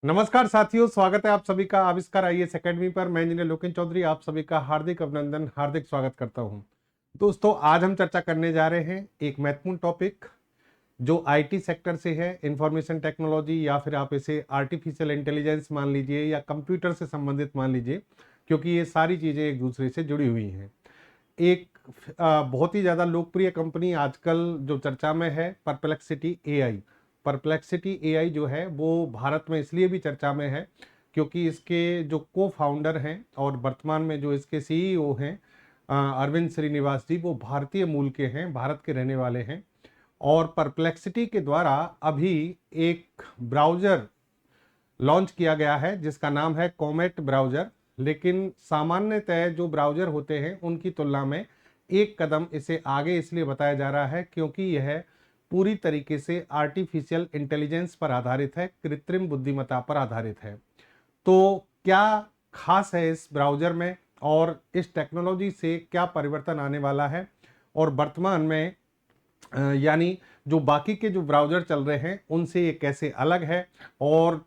नमस्कार साथियों, स्वागत है आप सभी का आविष्कार आईएएस एकेडमी पर। मैं इंजीनियर लोकेश चौधरी आप सभी का हार्दिक अभिनंदन, हार्दिक स्वागत करता हूं। दोस्तों, आज हम चर्चा करने जा रहे हैं एक महत्वपूर्ण टॉपिक जो आईटी सेक्टर से है, इंफॉर्मेशन टेक्नोलॉजी, या फिर आप इसे आर्टिफिशियल इंटेलिजेंस मान लीजिए या कंप्यूटर से संबंधित मान लीजिए, क्योंकि ये सारी चीज़ें एक दूसरे से जुड़ी हुई हैं। एक बहुत ही ज़्यादा लोकप्रिय कंपनी आजकल जो चर्चा में है, परप्लेक्सिटी एआई। परप्लेक्सिटी एआई जो है वो भारत में इसलिए भी चर्चा में है क्योंकि इसके जो को फाउंडर हैं और वर्तमान में जो इसके सीईओ हैं, अरविंद श्रीनिवास जी, वो भारतीय मूल के हैं, भारत के रहने वाले हैं। और परप्लेक्सिटी के द्वारा अभी एक ब्राउज़र लॉन्च किया गया है जिसका नाम है कॉमेट ब्राउज़र। लेकिन सामान्यतः जो ब्राउज़र होते हैं उनकी तुलना में एक कदम इसे आगे इसलिए बताया जा रहा है क्योंकि यह पूरी तरीके से आर्टिफिशियल इंटेलिजेंस पर आधारित है, कृत्रिम बुद्धिमत्ता पर आधारित है। तो क्या खास है इस ब्राउज़र में और इस टेक्नोलॉजी से क्या परिवर्तन आने वाला है, और वर्तमान में यानी जो बाकी के जो ब्राउज़र चल रहे हैं उनसे ये कैसे अलग है, और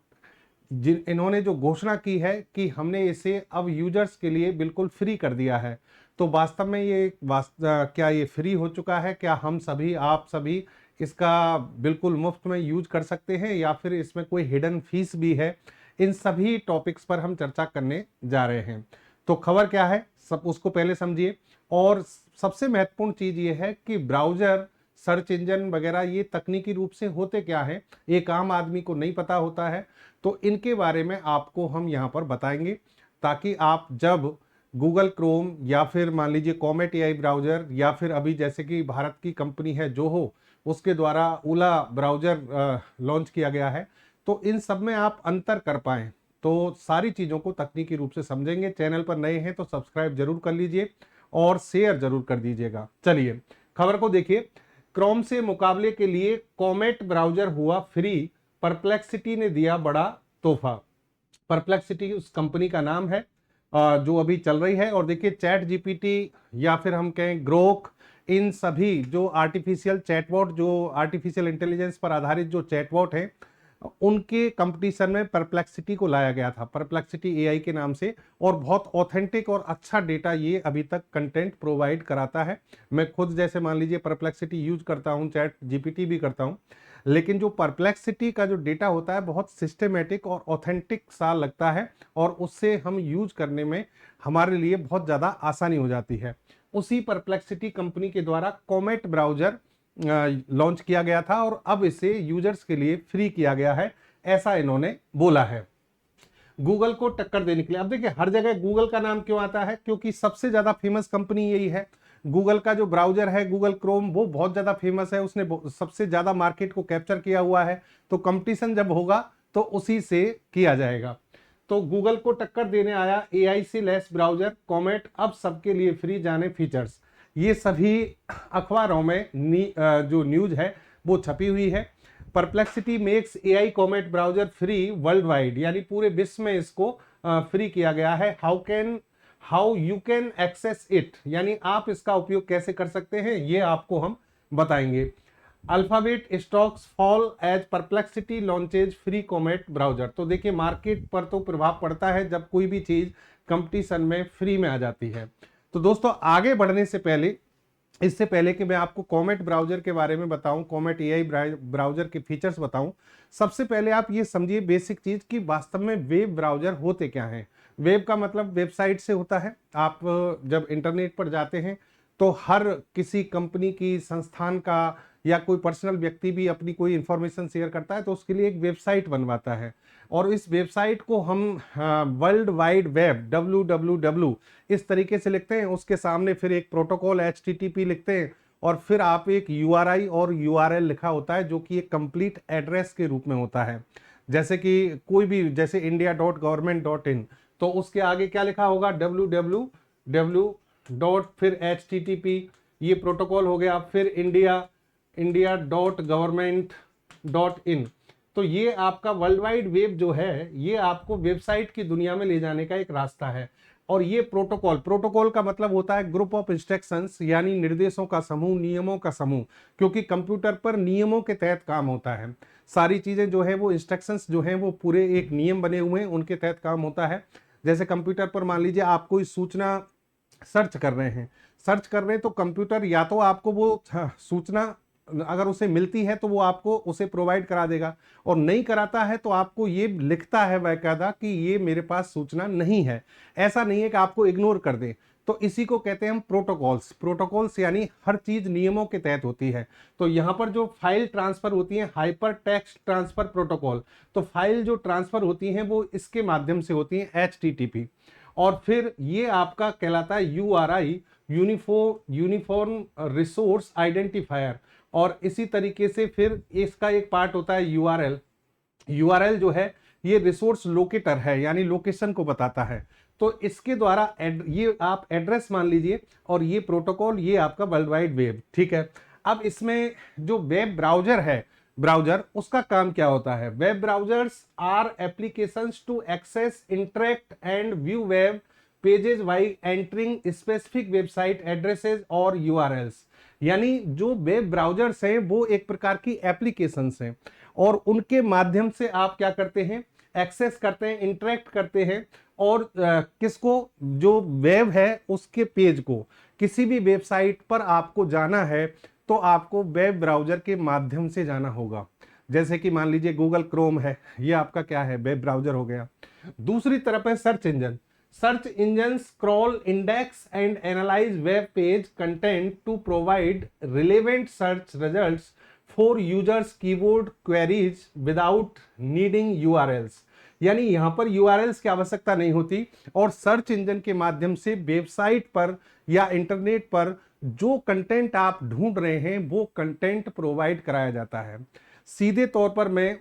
जिन इन्होंने जो घोषणा की है कि हमने इसे अब यूजर्स के लिए बिल्कुल फ्री कर दिया है। तो वास्तव में ये क्या ये फ्री हो चुका है? क्या हम सभी, आप सभी इसका बिल्कुल मुफ्त में यूज कर सकते हैं, या फिर इसमें कोई हिडन फीस भी है? इन सभी टॉपिक्स पर हम चर्चा करने जा रहे हैं। तो खबर क्या है, सब उसको पहले समझिए। और सबसे महत्वपूर्ण चीज ये है कि ब्राउजर, सर्च इंजन वगैरह ये तकनीकी रूप से होते क्या है, एक आम आदमी को नहीं पता होता है। तो इनके बारे में आपको हम यहाँ पर बताएंगे, ताकि आप जब गूगल क्रोम या फिर मान लीजिए कॉमेट एआई ब्राउज़र, या फिर अभी जैसे कि भारत की कंपनी है जोहो, उसके द्वारा ओला ब्राउज़र लॉन्च किया गया है, तो इन सब में आप अंतर कर पाएँ। तो सारी चीज़ों को तकनीकी रूप से समझेंगे। चैनल पर नए हैं तो सब्सक्राइब जरूर कर लीजिए और शेयर जरूर कर दीजिएगा। चलिए खबर को देखिए। क्रोम से मुकाबले के लिए कॉमेट ब्राउज़र हुआ फ्री, परप्लेक्सिटी ने दिया बड़ा तोहफा। परप्लेक्सिटी उस कंपनी का नाम है जो अभी चल रही है। और देखिए, चैट जीपीटी या फिर हम कहें ग्रोक, इन सभी जो आर्टिफिशियल चैटबॉट, जो आर्टिफिशियल इंटेलिजेंस पर आधारित जो चैटबॉट है, उनके कंपटीशन में परप्लेक्सिटी को लाया गया था, परप्लेक्सिटी एआई के नाम से। और बहुत ऑथेंटिक और अच्छा डेटा ये अभी तक कंटेंट प्रोवाइड कराता है। मैं खुद जैसे मान लीजिए परप्लेक्सिटी यूज करता हूँ, चैट जीपीटी भी करता हूँ, लेकिन जो परप्लेक्सिटी का जो डेटा होता है बहुत सिस्टेमेटिक और ऑथेंटिक सा लगता है, और उससे हम यूज करने में हमारे लिए बहुत ज़्यादा आसानी हो जाती है। उसी परप्लेक्सिटी कंपनी के द्वारा कॉमेट ब्राउज़र लॉन्च किया गया था और अब इसे यूजर्स के लिए फ्री किया गया है, ऐसा इन्होंने बोला है गूगल को टक्कर देने के लिए। अब देखिए, हर जगह गूगल का नाम क्यों आता है? क्योंकि सबसे ज्यादा फेमस कंपनी यही है। गूगल का जो ब्राउजर है गूगल क्रोम, वो बहुत ज्यादा फेमस है, उसने सबसे ज्यादा मार्केट को कैप्चर किया हुआ है। तो कंपटीशन जब होगा तो उसी से किया जाएगा। तो गूगल को टक्कर देने आया एआई से लेस ब्राउजर कॉमेट, अब सबके लिए फ्री, जाने फीचर्स। ये सभी अखबारों में जो न्यूज है वो छपी हुई है। Perplexity makes AI Comet browser free world wide, यानी पूरे विश्व में इसको फ्री किया गया है। How you can access it, यानी आप इसका उपयोग कैसे कर सकते हैं, ये आपको हम बताएंगे। Alphabet stocks fall as Perplexity launches free Comet browser. तो देखिए, मार्केट पर तो प्रभाव पड़ता है जब कोई भी चीज कंपटीशन में फ्री में आ जाती है। तो दोस्तों, आगे बढ़ने से पहले, इससे पहले कि मैं आपको कॉमेट ब्राउजर के बारे में बताऊं, कॉमेट एआई ब्राउजर के फीचर्स बताऊं, सबसे पहले आप ये समझिए बेसिक चीज कि वास्तव में वेब ब्राउजर होते क्या हैं। वेब का मतलब वेबसाइट से होता है। आप जब इंटरनेट पर जाते हैं तो हर किसी कंपनी की, संस्थान का, या कोई पर्सनल व्यक्ति भी अपनी कोई इंफॉर्मेशन शेयर करता है तो उसके लिए एक वेबसाइट बनवाता है। और इस वेबसाइट को हम वर्ल्ड वाइड वेब, www इस तरीके से लिखते हैं। उसके सामने फिर एक प्रोटोकॉल HTTP लिखते हैं, और फिर आप एक URI और URL लिखा होता है जो कि एक कंप्लीट एड्रेस के रूप में होता है। जैसे कि कोई भी, जैसे india.government.in, तो उसके आगे क्या लिखा होगा? www डॉट, फिर HTTP, ये प्रोटोकॉल हो गया, फिर india.government.in। तो ये आपका वर्ल्ड वाइड वेब जो है, ये आपको वेबसाइट की दुनिया में ले जाने का एक रास्ता है। और ये प्रोटोकॉल, प्रोटोकॉल का मतलब होता है ग्रुप ऑफ इंस्ट्रक्शंस, यानी निर्देशों का समूह, नियमों का समूह, क्योंकि कंप्यूटर पर नियमों के तहत काम होता है। सारी चीजें जो है वो इंस्ट्रक्शंस जो है वो पूरे एक नियम बने हुए हैं, उनके तहत काम होता है। जैसे कंप्यूटर पर मान लीजिए आप कोई सूचना सर्च कर रहे हैं, सर्च कर रहे हैं, तो कंप्यूटर या तो आपको वो सूचना अगर उसे मिलती है तो वो आपको उसे प्रोवाइड करा देगा, और नहीं कराता है तो आपको ये लिखता है बाकायदा कि ये मेरे पास सूचना नहीं है। ऐसा नहीं है कि आपको इग्नोर कर दे। तो इसी को कहते हैं हम प्रोटोकॉल्स। प्रोटोकॉल्स यानी हर चीज नियमों के तहत होती है। तो यहाँ पर जो फाइल ट्रांसफर होती है, हाइपर टेक्स्ट ट्रांसफर प्रोटोकॉल, तो फाइल जो ट्रांसफर होती है वो इसके माध्यम से होती है, HTTP। और फिर ये आपका कहलाता है URI, यूनिफॉर्म रिसोर्स आइडेंटिफायर। और इसी तरीके से फिर इसका एक पार्ट होता है URL। URL जो है ये रिसोर्स लोकेटर है, यानी लोकेशन को बताता है। तो इसके द्वारा ये आप एड्रेस मान लीजिए, और ये प्रोटोकॉल, ये आपका वर्ल्ड वाइड वेब। ठीक है, अब इसमें जो वेब ब्राउजर है, ब्राउजर, उसका काम क्या होता है? Web browsers are applications to access, interact and view web pages by entering specific website addresses और URLs। यानी जो वेब ब्राउजर्स हैं वो एक प्रकार की एप्लीकेशंस हैं, और उनके माध्यम से आप क्या करते हैं? एक्सेस करते हैं, इंटरेक्ट करते हैं, और किसको? जो वेब है उसके पेज को, किसी भी वेबसाइट पर आपको जाना है तो आपको वेब ब्राउजर के माध्यम से जाना होगा। जैसे कि मान लीजिए गूगल क्रोम है, ये आपका क्या है? वेब ब्राउजर हो गया। दूसरी तरफ है search engine. Search engines crawl, index and analyze web page content to provide relevant search results for users keyboard queries without needing URLs। यानी यहां पर URLs की आवश्यकता नहीं होती, और सर्च इंजन के माध्यम से वेबसाइट पर या इंटरनेट पर जो कंटेंट आप ढूंढ रहे हैं वो कंटेंट प्रोवाइड कराया जाता है। सीधे तौर पर मैं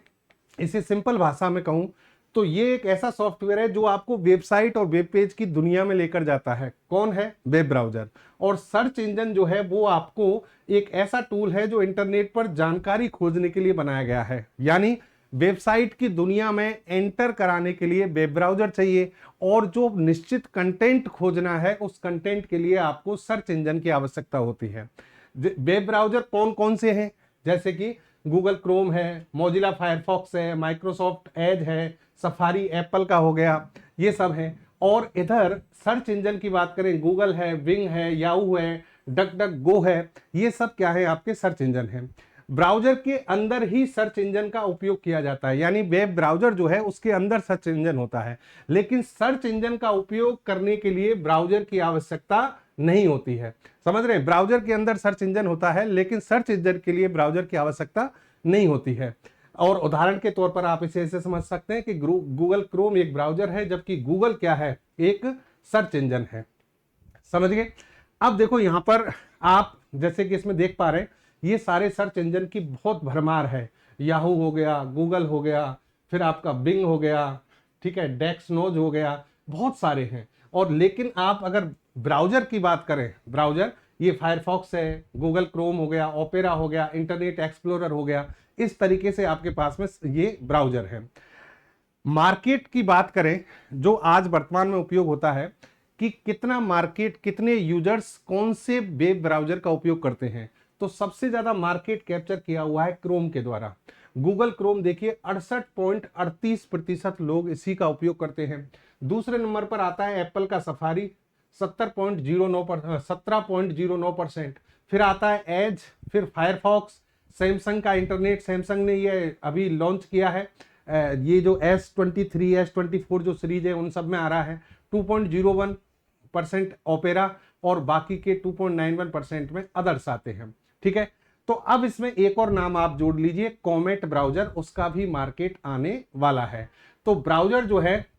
इसे सिंपल भाषा में कहूं तो ये एक ऐसा सॉफ्टवेयर है जो आपको वेबसाइट और वेब पेज की दुनिया में लेकर जाता है। कौन है? Web browser. और सर्च इंजन जो है वो आपको एक ऐसा टूल है जो इंटरनेट पर जानकारी खोजने के लिए बनाया गया है। यानी वेबसाइट की दुनिया में एंटर कराने के लिए वेब ब्राउजर चाहिए, और जो निश्चित कंटेंट खोजना है उस कंटेंट के लिए आपको सर्च इंजन की आवश्यकता होती है। वेब ब्राउजर कौन कौन से हैं? जैसे कि गूगल क्रोम है, मोजिला फायरफॉक्स है, माइक्रोसॉफ्ट एज है, सफारी एप्पल का हो गया, ये सब है। और इधर सर्च इंजन की बात करें, गूगल है, बिंग है, याहू है, डक डक गो है, ये सब क्या है? आपके सर्च इंजन है। ब्राउजर के अंदर ही सर्च इंजन का उपयोग किया जाता है, यानी वेब ब्राउजर जो है उसके अंदर सर्च इंजन होता है, लेकिन सर्च इंजन का उपयोग करने के लिए ब्राउजर की आवश्यकता नहीं होती है। समझ रहे हैं? ब्राउजर के अंदर सर्च इंजन होता है, लेकिन सर्च इंजन के लिए ब्राउजर की आवश्यकता नहीं होती है। और उदाहरण के तौर पर आप इसे ऐसे समझ सकते हैं कि गूगल क्रोम एक ब्राउजर है, जबकि गूगल क्या है? एक सर्च इंजन है। समझ गए? अब देखो यहां पर आप जैसे कि इसमें देख पा रहे हैं, ये सारे सर्च इंजन की बहुत भरमार है। याहू हो गया, गूगल हो गया, फिर आपका बिंग हो गया, ठीक है, डेक्सनोज हो गया, बहुत सारे हैं। और लेकिन आप अगर ब्राउजर की बात करें, ब्राउजर ये फायरफॉक्स है, गूगल क्रोम हो गया, ओपेरा हो गया, इंटरनेट एक्सप्लोरर हो गया, इस तरीके से आपके पास में ये ब्राउजर है। मार्केट की बात करें, जो आज वर्तमान में उपयोग होता है कि कितना मार्केट, कितने यूजर्स कौन से वेब ब्राउजर का उपयोग करते हैं, तो सबसे ज्यादा मार्केट कैप्चर किया हुआ है क्रोम के द्वारा। गूगल क्रोम देखिए 68.38% लोग इसी का उपयोग करते हैं। दूसरे नंबर पर आता है एप्पल का सफारी 17.09%। फिर आता है एज, फिर फायरफॉक्स, सैमसंग का इंटरनेट, सैमसंग ने ये अभी लॉन्च किया है, ये जो S23 S24 जो सीरीज है उन सब में आ रहा है। 2.01% ओपेरा, और बाकी के 2.91% में अदर्स आते हैं। ठीक है, तो अब इसमें एक और नाम आप जोड़ लीजिए, कॉमेट ब्राउजर, उसका भी मार्केट आने वाला है। तो ब्राउजर जो है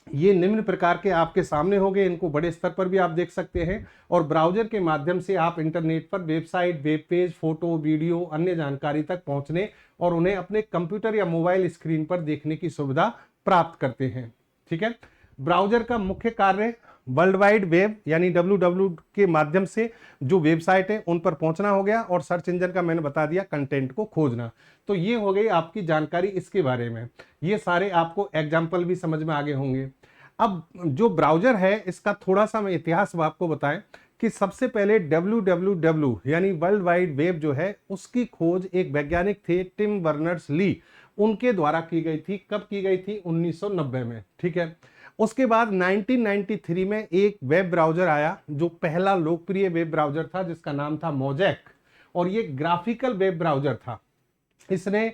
ये निम्न प्रकार के आपके सामने होंगे, इनको बड़े स्तर पर भी आप देख सकते हैं, और ब्राउजर के माध्यम से आप इंटरनेट पर website, web page, photo, video, अन्य जानकारी तक पहुंचने और उन्हें अपने कंप्यूटर या मोबाइल स्क्रीन पर देखने की सुविधा प्राप्त करते हैं। ठीक है, ब्राउजर का मुख्य कार्य वर्ल्ड वाइड वेब यानी www के माध्यम से जो वेबसाइट है उन पर पहुंचना हो गया, और सर्च इंजन का मैंने बता दिया कंटेंट को खोजना। तो ये हो गई आपकी जानकारी इसके बारे में। ये सारे आपको एग्जाम्पल भी समझ में आगे होंगे। अब जो ब्राउजर है इसका थोड़ा सा मैं इतिहास आपको बताएं कि सबसे पहले www यानी वर्ल्ड वाइड वेब जो है उसकी खोज एक वैज्ञानिक थे टिम बर्नर्स ली, उनके द्वारा की गई थी। कब की गई थी? 1990 में। ठीक है। उसके बाद 1993 में एक वेब ब्राउजर आया जो पहला लोकप्रिय वेब ब्राउजर था, जिसका नाम था मोजैक, और ये ग्राफिकल वेब ब्राउजर था। इसने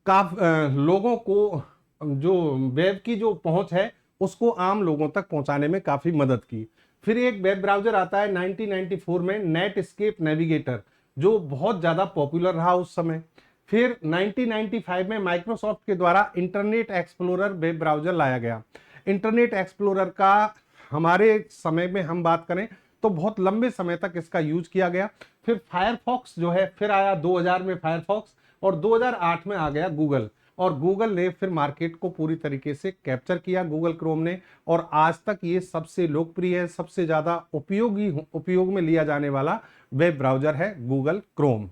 लोगों को जो वेब की जो पहुंच है उसको आम लोगों तक पहुंचाने में काफी मदद की। फिर एक वेब ब्राउजर आता है 1994 में, नेटस्केप नेविगेटर, जो बहुत ज्यादा पॉपुलर रहा उस समय। फिर 1995 में माइक्रोसॉफ्ट के द्वारा इंटरनेट एक्सप्लोरर वेब ब्राउजर लाया गया। इंटरनेट एक्सप्लोरर का हमारे समय में हम बात करें तो बहुत लंबे समय तक इसका यूज किया गया। फिर फायरफॉक्स जो है फिर आया 2000 में फायरफॉक्स, और 2008 में आ गया गूगल, और गूगल ने फिर मार्केट को पूरी तरीके से कैप्चर किया, गूगल क्रोम ने, और आज तक ये सबसे लोकप्रिय है, सबसे ज्यादा उपयोग में लिया जाने वाला वेब ब्राउजर है गूगल क्रोम।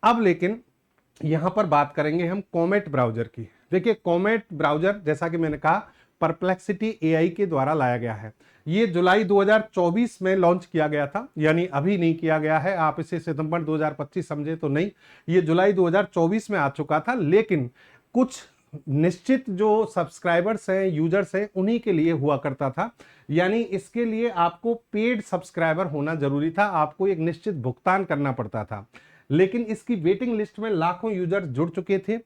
अब लेकिन यहां पर बात करेंगे हम कॉमेट ब्राउजर की। देखिए कॉमेट ब्राउजर जैसा कि मैंने कहा परप्लेक्सिटी एआई के द्वारा लाया गया है। ये जुलाई 2024 में लॉन्च किया गया था, यानी अभी नहीं किया गया है, आप इसे सितंबर 2025 समझे तो नहीं, ये जुलाई 2024 में आ चुका था। लेकिन कुछ निश्चित जो सब्सक्राइबर्स हैं, यूजर्स हैं, उन्हीं के लिए हुआ करता था, यानी इसके लिए आपको पेड सब्सक्राइबर होना जरूरी था, आपको एक निश्चित भुगतान करना पड़ता था। लेकिन इसकी वेटिंग लिस्ट में लाखों यूजर जुड़ चुके थे,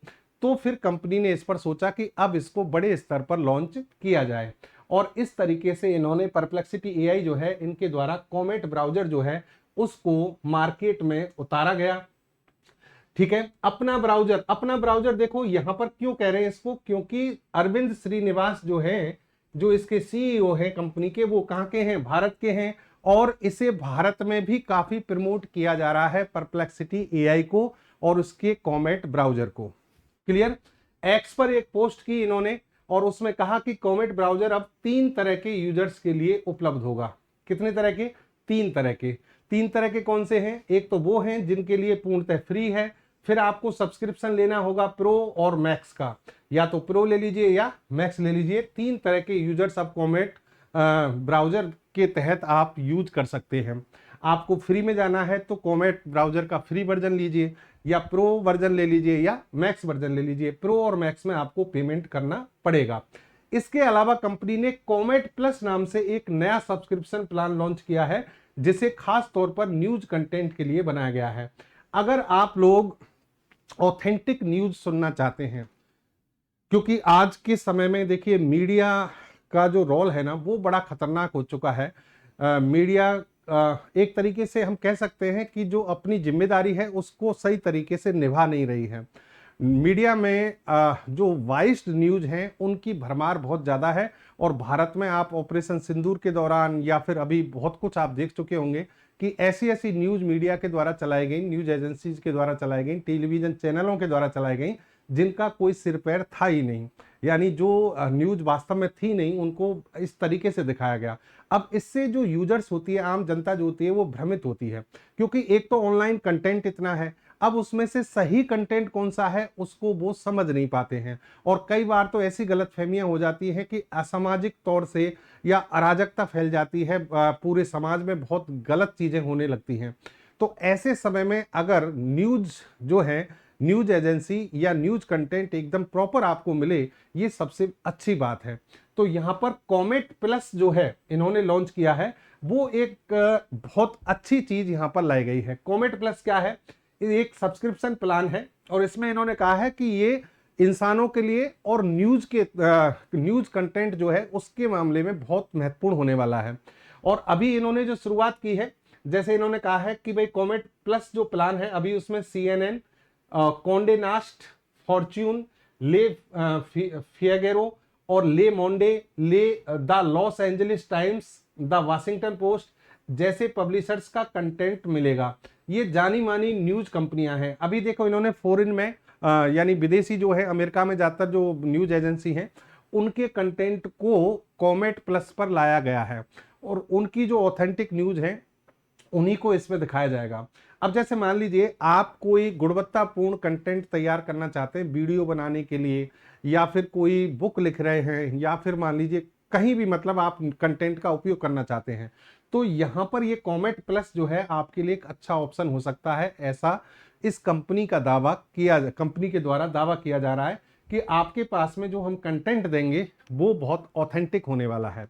तो फिर कंपनी ने इस पर सोचा कि अब इसको बड़े स्तर पर लॉन्च किया जाए, और इस तरीके से इन्होंने परप्लेक्सिटी एआई जो है इनके द्वारा कॉमेट ब्राउजर जो है उसको मार्केट में उतारा गया। ठीक है। अपना ब्राउजर देखो यहां पर क्यों कह रहे हैं इसको, क्योंकि अरविंद श्रीनिवास जो है, जो इसके सीईओ हैं कंपनी के, वो कहां के हैं? भारत के हैं, और इसे भारत में भी काफी प्रमोट किया जा रहा है परप्लेक्सिटी एआई को और उसके कॉमेट ब्राउजर को। क्लियर? एक्स पर एक पोस्ट की इन्होंने और उसमें कहा कि कॉमेट ब्राउजर अब 3 तरह के यूजर्स के लिए उपलब्ध होगा। कितने तरह के? 3 तरह के। 3 तरह के कौन से हैं? एक तो वो हैं जिनके लिए पूर्णतः फ्री है, फिर आपको सब्सक्रिप्शन लेना होगा प्रो और मैक्स का, या तो प्रो ले लीजिए या मैक्स ले लीजिए। 3 तरह के यूजर्स अब कॉमेट ब्राउजर के तहत आप यूज कर सकते हैं। आपको फ्री में जाना है तो कॉमेट ब्राउजर का फ्री वर्जन लीजिए, या प्रो वर्जन ले लीजिए, या मैक्स वर्जन ले लीजिए। प्रो और मैक्स में आपको पेमेंट करना पड़ेगा। इसके अलावा कंपनी ने कॉमेट प्लस नाम से एक नया सब्सक्रिप्शन प्लान लॉन्च किया है, जिसे खास तौर पर न्यूज कंटेंट के लिए बनाया गया है। अगर आप लोग ऑथेंटिक न्यूज सुनना चाहते हैं, क्योंकि आज के समय में देखिए मीडिया का जो रोल है ना वो बड़ा खतरनाक हो चुका है। मीडिया एक तरीके से हम कह सकते हैं कि जो अपनी जिम्मेदारी है उसको सही तरीके से निभा नहीं रही है। मीडिया में जो वाइस्ड न्यूज हैं उनकी भरमार बहुत ज़्यादा है, और भारत में आप ऑपरेशन सिंदूर के दौरान या फिर अभी बहुत कुछ आप देख चुके होंगे कि ऐसी ऐसी न्यूज मीडिया के द्वारा चलाई गई, न्यूज एजेंसीज के द्वारा चलाई गई, टेलीविजन चैनलों के द्वारा चलाई गई, जिनका कोई सिर पैर था ही नहीं, यानी जो न्यूज वास्तव में थी नहीं, उनको इस तरीके से दिखाया गया। अब इससे जो यूजर्स होती है, आम जनता जो होती है, वो भ्रमित होती है, क्योंकि एक तो ऑनलाइन कंटेंट इतना है, अब उसमें से सही कंटेंट कौन सा है उसको वो समझ नहीं पाते हैं, और कई बार तो ऐसी गलतफहमियां हो जाती हैं कि असामाजिक तौर से या अराजकता फैल जाती है, पूरे समाज में बहुत गलत चीजें होने लगती हैं। तो ऐसे समय में अगर न्यूज जो है, न्यूज एजेंसी या न्यूज कंटेंट एकदम प्रॉपर आपको मिले, ये सबसे अच्छी बात है। तो यहां पर कॉमेट प्लस जो है इन्होंने लॉन्च किया है, वो एक बहुत अच्छी चीज यहां पर लाई गई है। कॉमेट प्लस क्या है? एक सब्सक्रिप्शन प्लान है, और इसमें इन्होंने कहा है कि ये इंसानों के लिए और न्यूज कंटेंट जो है उसके मामले में बहुत महत्वपूर्ण होने वाला है। और अभी इन्होंने जो शुरुआत की है, जैसे इन्होंने कहा है कि भाई कॉमेट प्लस जो प्लान है, अभी उसमें CNN, कोंडे नास्ट, फॉर्च्यून, ले फियगेरो और ले मोंडे, ले the Los Angeles times, the Washington post जैसे पब्लिशर्स का कंटेंट मिलेगा। ये जानी मानी न्यूज कंपनियां हैं। अभी देखो इन्होंने फॉरेन में यानी विदेशी जो है, अमेरिका में ज्यादातर जो न्यूज एजेंसी हैं, उनके कंटेंट को कॉमेट प्लस पर लाया गया है, और उनकी जो ऑथेंटिक न्यूज है उन्हीं को इसमें दिखाया जाएगा। अब जैसे मान लीजिए आप कोई गुणवत्तापूर्ण कंटेंट तैयार करना चाहते हैं वीडियो बनाने के लिए, या फिर कोई बुक लिख रहे हैं, या फिर मान लीजिए कहीं भी मतलब आप कंटेंट का उपयोग करना चाहते हैं, तो यहाँ पर ये कॉमेट प्लस जो है आपके लिए एक अच्छा ऑप्शन हो सकता है। ऐसा इस कंपनी का दावा किया, कंपनी के द्वारा दावा किया जा रहा है कि आपके पास में जो हम कंटेंट देंगे वो बहुत ऑथेंटिक होने वाला है।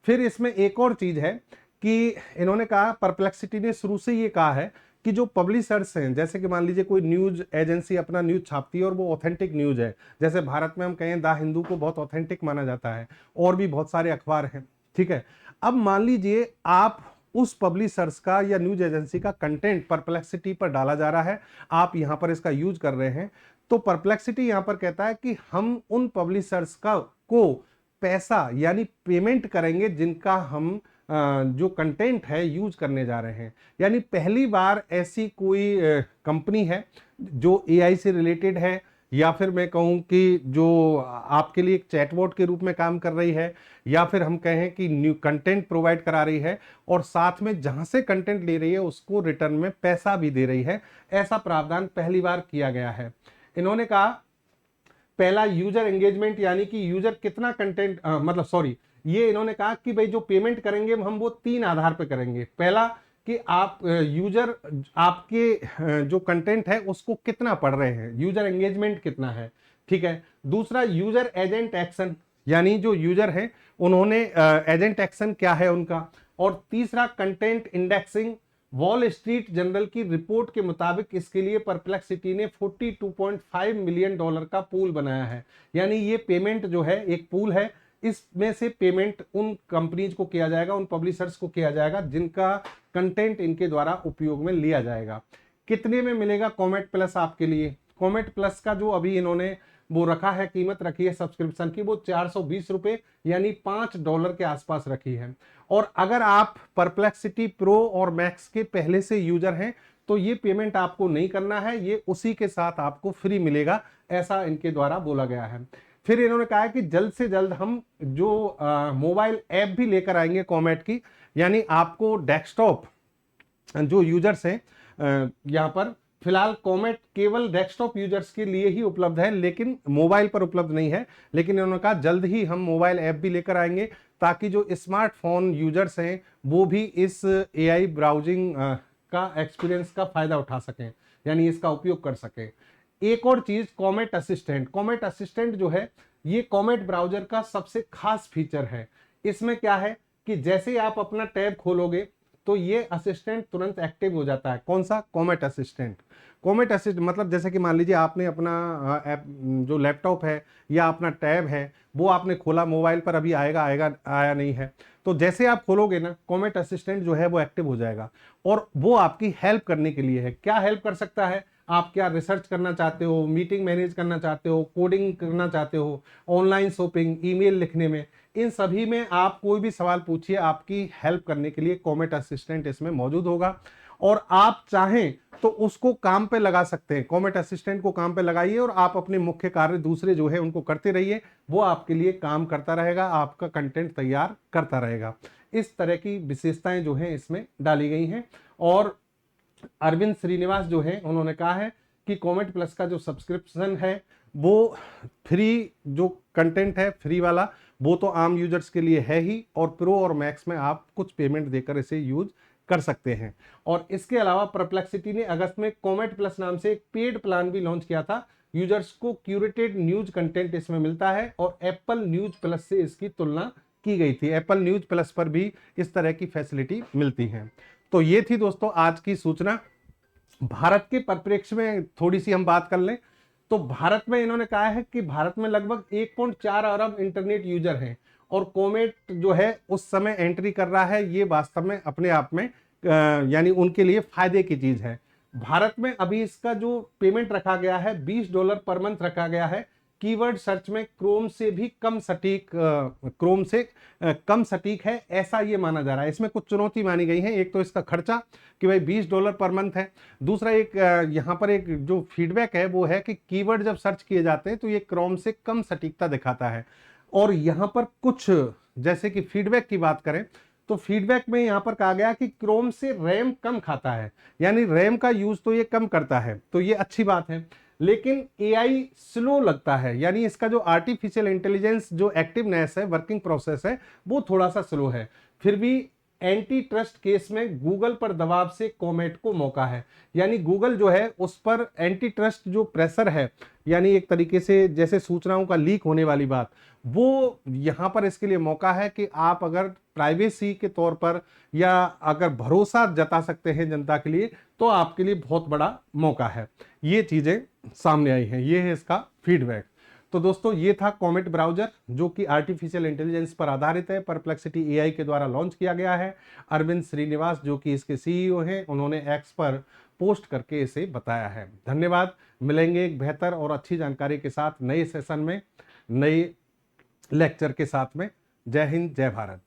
फिर इसमें एक और चीज है कि इन्होंने कहा, परप्लेक्सिटी ने शुरू से ये कहा है कि जो पब्लिशर्स हैं, जैसे कि मान लीजिए कोई न्यूज एजेंसी अपना न्यूज छापती है और वो ऑथेंटिक न्यूज है, जैसे भारत में हम कहें द हिंदू को बहुत ऑथेंटिक माना जाता है, और भी बहुत सारे अखबार हैं, ठीक है। अब मान लीजिए आप उस पब्लिशर्स का या न्यूज एजेंसी का कंटेंट परप्लेक्सिटी पर डाला जा रहा है, आप यहां पर इसका यूज कर रहे हैं, तो परप्लेक्सिटी यहां पर कहता है कि हम उन पब्लिशर्स का को पैसा यानी पेमेंट करेंगे जिनका हम जो कंटेंट है यूज करने जा रहे हैं। यानी पहली बार ऐसी कोई कंपनी है जो एआई से रिलेटेड है, या फिर मैं कहूं कि जो आपके लिए एक चैटबॉट के रूप में काम कर रही है, या फिर हम कहें कि न्यू कंटेंट प्रोवाइड करा रही है और साथ में जहां से कंटेंट ले रही है उसको रिटर्न में पैसा भी दे रही है। ऐसा प्रावधान पहली बार किया गया है। इन्होंने कहा पहला यूजर एंगेजमेंट, यानी कि यूजर कितना कंटेंट मतलब सॉरी, ये इन्होंने कहा कि भाई जो पेमेंट करेंगे हम वो 3 आधार पे करेंगे। पहला कि आप यूजर आपके जो कंटेंट है उसको कितना पढ़ रहे हैं, यूजर एंगेजमेंट कितना है, ठीक है। दूसरा यूजर एजेंट एक्शन, यानी जो यूजर है उन्होंने एजेंट एक्शन क्या है उनका। और तीसरा content indexing. Wall street journal की रिपोर्ट के मुताबिक इसके लिए परप्लेक्सिटी ने $42.5 मिलियन का पूल बनाया है। यानी ये पेमेंट जो है एक पूल है, इसमें से पेमेंट उन कंपनीज को किया जाएगा, उन पब्लिशर्स को किया जाएगा जिनका कंटेंट इनके द्वारा उपयोग में लिया जाएगा। कितने में मिलेगा कॉमेट प्लस आपके लिए? कॉमेट प्लस का जो अभी इन्होंने वो रखा है, कीमत रखी है सब्सक्रिप्शन की, वो 420 रुपए यानी $5 के आसपास रखी है। और अगर आप परप्लेक्सिटी प्रो और मैक्स के पहले से यूजर हैं तो ये पेमेंट आपको नहीं करना है, ये उसी के साथ आपको फ्री मिलेगा, ऐसा इनके द्वारा बोला गया है। फिर इन्होंने कहा है कि जल्द से जल्द हम जो मोबाइल ऐप भी लेकर आएंगे कॉमेट की, यानी आपको डेस्कटॉप जो यूजर्स हैं यहाँ पर फिलहाल कॉमेट केवल डेस्कटॉप यूजर्स के लिए ही उपलब्ध है, लेकिन मोबाइल पर उपलब्ध नहीं है। लेकिन इन्होंने कहा जल्द ही हम मोबाइल ऐप भी लेकर आएंगे ताकि जो स्मार्टफोन यूजर्स हैं वो भी इस एआई ब्राउजिंग का एक्सपीरियंस का फायदा उठा सकें, यानी इसका उपयोग कर सकें। एक और चीज, कॉमेट असिस्टेंट। कॉमेट असिस्टेंट जो है ये कॉमेट ब्राउजर का सबसे खास फीचर है। इसमें क्या है कि जैसे ही आप अपना टैब खोलोगे तो ये असिस्टेंट तुरंत एक्टिव हो जाता है। कौन सा? Comet assistant. कॉमेट असिस्टेंट मतलब जैसे कि मान लीजिए आपने अपना ऐप जो लैपटॉप है या अपना टैब है वो आपने खोला, मोबाइल पर अभी आएगा आया नहीं है, तो जैसे आप खोलोगे ना कॉमेट असिस्टेंट जो है वो एक्टिव हो जाएगा और वो आपकी हेल्प करने के लिए है। क्या हेल्प कर सकता है? आप क्या रिसर्च करना चाहते हो, मीटिंग मैनेज करना चाहते हो, कोडिंग करना चाहते हो, ऑनलाइन शॉपिंग, ईमेल लिखने में, इन सभी में आप कोई भी सवाल पूछिए, आपकी हेल्प करने के लिए कॉमेट असिस्टेंट इसमें मौजूद होगा। और आप चाहें तो उसको काम पे लगा सकते हैं, कॉमेट असिस्टेंट को काम पे लगाइए और आप अपने मुख्य कार्य दूसरे जो है उनको करते रहिए, वो आपके लिए काम करता रहेगा, आपका कंटेंट तैयार करता रहेगा। इस तरह की विशेषताएं जो हैं इसमें डाली गई हैं। और अरविंद श्रीनिवास जो है उन्होंने कहा है कि कॉमेट प्लस का जो सब्सक्रिप्शन है वो फ्री, जो कंटेंट है फ्री वाला वो तो आम यूजर्स के लिए है ही, और प्रो और मैक्स में आप कुछ पेमेंट देकर इसे यूज कर सकते हैं। और इसके अलावा परप्लेक्सिटी ने अगस्त में कॉमेट प्लस नाम से एक पेड प्लान भी लॉन्च किया था। यूजर्स को क्यूरेटेड न्यूज कंटेंट इसमें मिलता है और एप्पल न्यूज प्लस से इसकी तुलना की गई थी। एप्पल न्यूज प्लस पर भी इस तरह की फैसिलिटी मिलती है। तो ये थी दोस्तों आज की सूचना। भारत के परिप्रेक्ष्य में थोड़ी सी हम बात कर लें तो भारत में इन्होंने कहा है कि भारत में लगभग 1.4 अरब इंटरनेट यूजर हैं और कॉमेट जो है उस समय एंट्री कर रहा है, ये वास्तव में अपने आप में यानी उनके लिए फायदे की चीज है। भारत में अभी इसका जो पेमेंट रखा गया है $20 पर मंथ रखा गया है। कीवर्ड सर्च में क्रोम से भी कम सटीक, क्रोम से कम सटीक है, ऐसा ये माना जा रहा है। इसमें कुछ चुनौती मानी गई है। एक तो इसका खर्चा कि भाई $20 पर मंथ है। दूसरा एक यहाँ पर एक जो फीडबैक है वो है कि कीवर्ड जब सर्च किए जाते हैं तो ये क्रोम से कम सटीकता दिखाता है। और यहाँ पर कुछ जैसे कि फीडबैक की बात करें तो फीडबैक में यहाँ पर कहा गया कि क्रोम से रैम कम खाता है, यानी रैम का यूज तो ये कम करता है, तो ये अच्छी बात है। लेकिन एआई स्लो लगता है, यानी इसका जो आर्टिफिशियल इंटेलिजेंस जो एक्टिवनेस है, वर्किंग प्रोसेस है, वो थोड़ा सा स्लो है। फिर भी एंटी ट्रस्ट केस में गूगल पर दबाव से कॉमेट को मौका है, यानी गूगल जो है उस पर एंटी ट्रस्ट जो प्रेशर है, यानी एक तरीके से जैसे सूचनाओं का लीक होने वाली बात, वो यहां पर इसके लिए मौका है कि आप अगर प्राइवेसी के तौर पर या अगर भरोसा जता सकते हैं जनता के लिए, तो आपके लिए बहुत बड़ा मौका है। ये चीजें सामने आई हैं, ये है इसका फीडबैक। तो दोस्तों ये था कॉमेट ब्राउजर, जो कि आर्टिफिशियल इंटेलिजेंस पर आधारित है, परप्लेक्सिटी एआई के द्वारा लॉन्च किया गया है। अरविंद श्रीनिवास जो कि इसके सीईओ हैं, उन्होंने एक्स पर पोस्ट करके इसे बताया है। धन्यवाद। मिलेंगे एक बेहतर और अच्छी जानकारी के साथ नए सेशन में, नए लेक्चर के साथ में। जय हिंद, जय भारत।